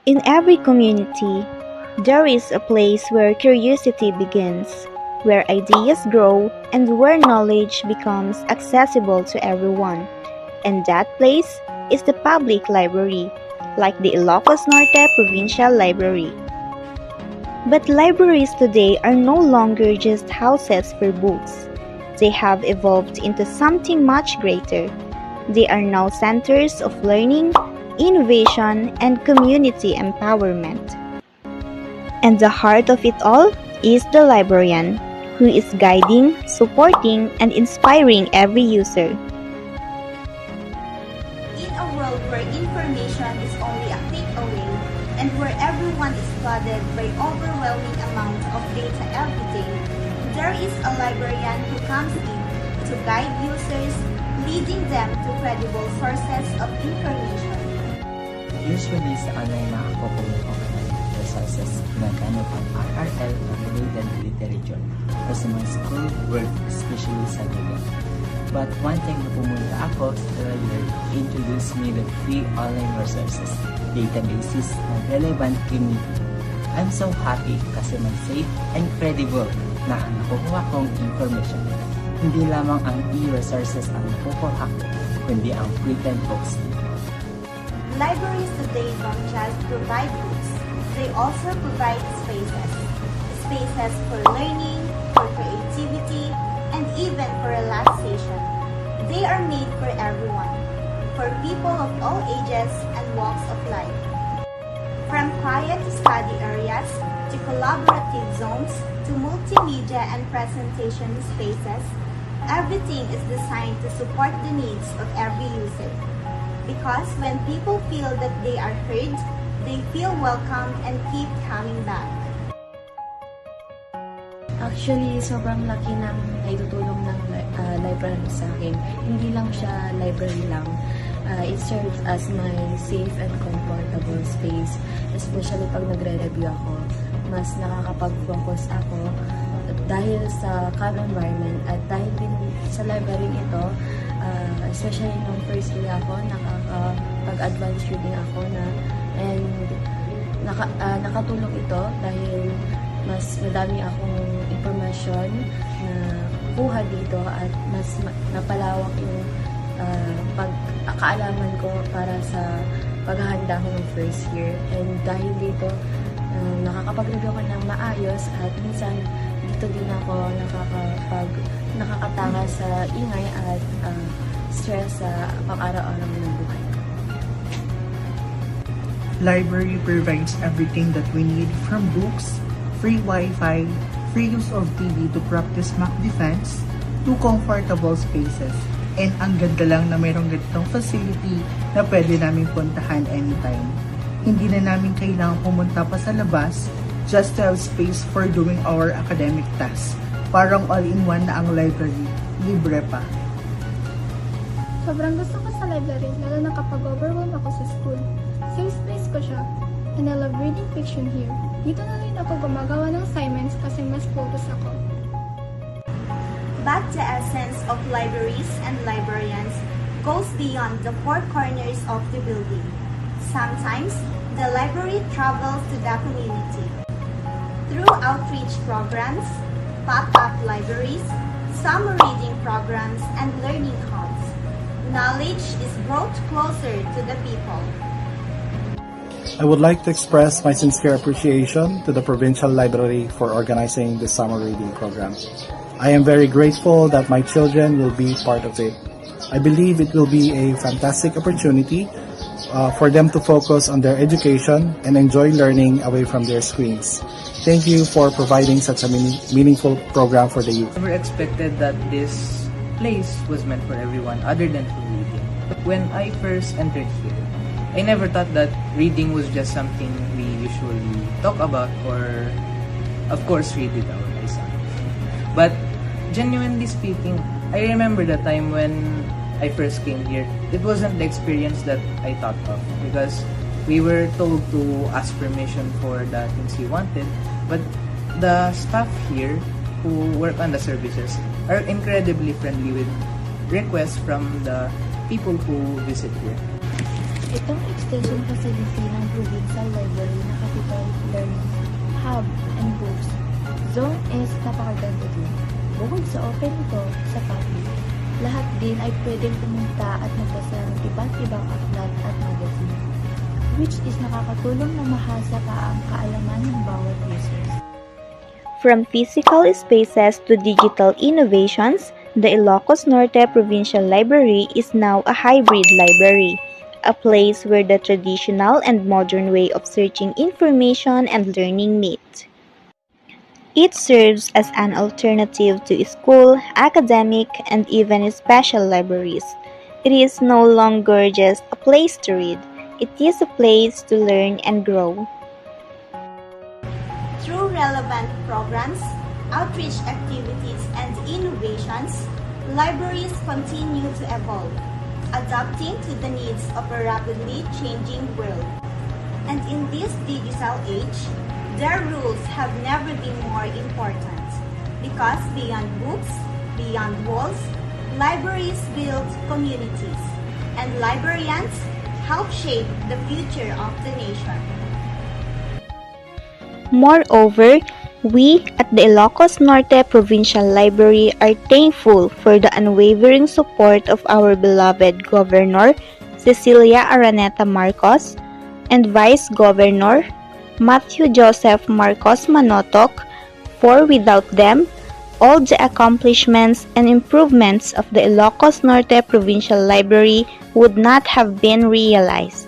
In every community, there is a place where curiosity begins, where ideas grow, and where knowledge becomes accessible to everyone. And that place is the public library, like the Ilocos Norte Provincial Library. But libraries today are no longer just houses for books. They have evolved into something much greater. They are now centers of learning, innovation, and community empowerment. And the heart of it all is the librarian, who is guiding, supporting, and inspiring every user. In a world where information is only a click away and where everyone is flooded by overwhelming amounts of data every day, there is a librarian who comes in to guide users, leading them to credible sources of information. Usually sa online na ako kumuha ng resources na gamit ang RRL na related literature o sa mga school work, especially sa Google. But one thing na pumunta ako sa library introduced me with free online resources, databases na relevant to me. I'm so happy kasi may safe and credible na ang nakukuha kong information. Hindi lamang ang e-resources ang nakukuha ko, kundi ang written books. Libraries today don't just provide books, they also provide spaces. Spaces for learning, for creativity, and even for relaxation. They are made for everyone, for people of all ages and walks of life. From quiet study areas to collaborative zones to multimedia and presentation spaces, everything is designed to support the needs of every user. Because when people feel that they are heard, they feel welcome and keep coming back. Actually, sobrang laki ng naitutulong ng library sa akin. Hindi lang siya library lang. It serves as my safe and comfortable space. Especially pag nagre-review ako, mas nakakapag-focus ako dahil sa calm environment at dahil din sa library ito, especially nung first year ako, nakakapag-advance reading ako and nakatulong ito dahil mas madami akong information na kuha dito at mas napalawak yung pagkaalaman ko para sa paghahanda ko ng first year. And dahil dito, nakakapag-review ko ng maayos at minsan dito din ako nakakatanga sa ingay at stress sa pang-araw-araw ng buhay ko. Library provides everything that we need from books, free Wi-Fi, free use of TV to practice mock defense, to comfortable spaces. And ang ganda lang na mayroong ganitong facility na pwede namin puntahan anytime. Hindi na namin kailangan pumunta pa sa labas just to have space for doing our academic tasks. Parang all-in-one na ang library, libre pa. Sobrang gusto ko sa library, lalo na kapag overwhelmed ako sa school. Safe space ko siya, and I love reading fiction here. Dito na rin ako gumagawa ng assignments kasi mas focus ako. But the essence of libraries and librarians goes beyond the four corners of the building. Sometimes, the library travels to the community. Through outreach programs, pop-up libraries, summer reading programs, and learning hubs, knowledge is brought closer to the people. I would like to express my sincere appreciation to the Provincial Library for organizing this summer reading program. I am very grateful that my children will be part of it. I believe it will be a fantastic opportunity for them to focus on their education and enjoy learning away from their screens. Thank you for providing such a meaningful program for the youth. I never expected that this place was meant for everyone other than for reading. When I first entered here, I never thought that reading was just something we usually talk about or, of course, read it out myself. But genuinely speaking, I remember the time when I first came here. It wasn't the experience that I thought of because we were told to ask permission for the things we wanted. But the staff here who work on the services are incredibly friendly with requests from the people who visit here. Itong extension facility ng Provincial Library na Capital Learning Hub and Books Zone is napakaganda din. Bukod sa open ito sa public, lahat din ay pwedeng pumunta at magbasa ng iba't ibang aklat at magazine, which is nakakatulong na mahasa pa ang kaalaman ng bawat users. From physical spaces to digital innovations, the Ilocos Norte Provincial Library is now a hybrid library, a place where the traditional and modern way of searching information and learning meet. It serves as an alternative to school, academic, and even special libraries. It is no longer just a place to read, it is a place to learn and grow. Through relevant programs, outreach activities, and innovations, libraries continue to evolve, adapting to the needs of a rapidly changing world. And in this digital age, their rules have never been more important, because beyond books, beyond walls, libraries build communities, and librarians help shape the future of the nation. Moreover, we at the Ilocos Norte Provincial Library are thankful for the unwavering support of our beloved Governor, Cecilia Araneta Marcos, and Vice Governor, Matthew Joseph Marcos Manotok, for without them, all the accomplishments and improvements of the Ilocos Norte Provincial Library would not have been realized.